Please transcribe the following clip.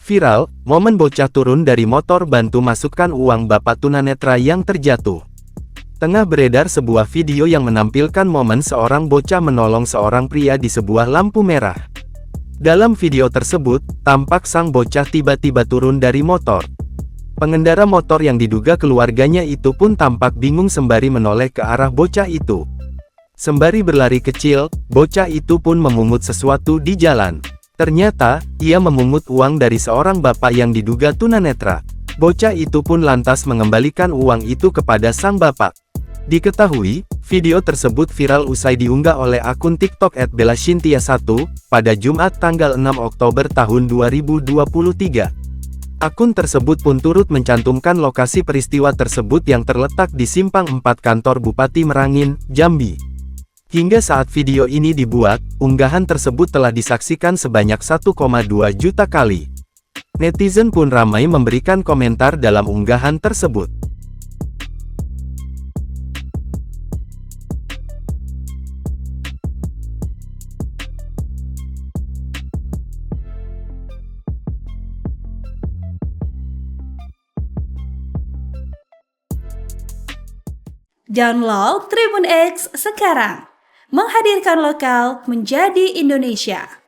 Viral, momen bocah turun dari motor bantu masukkan uang bapak tunanetra yang terjatuh. Tengah beredar sebuah video yang menampilkan momen seorang bocah menolong seorang pria di sebuah lampu merah. Dalam video tersebut, tampak sang bocah tiba-tiba turun dari motor. Pengendara motor yang diduga keluarganya itu pun tampak bingung sembari menoleh ke arah bocah itu. Sembari berlari kecil, bocah itu pun memungut sesuatu di jalan. Ternyata, ia memungut uang dari seorang bapak yang diduga tunanetra. Bocah itu pun lantas mengembalikan uang itu kepada sang bapak. Diketahui, video tersebut viral usai diunggah oleh akun TikTok @bellashintia1, pada Jumat tanggal 6 Oktober tahun 2023. Akun tersebut pun turut mencantumkan lokasi peristiwa tersebut yang terletak di Simpang 4 Kantor Bupati Merangin, Jambi. Hingga saat video ini dibuat, unggahan tersebut telah disaksikan sebanyak 1,2 juta kali. Netizen pun ramai memberikan komentar dalam unggahan tersebut. Download Tribun X sekarang, menghadirkan lokal menjadi Indonesia.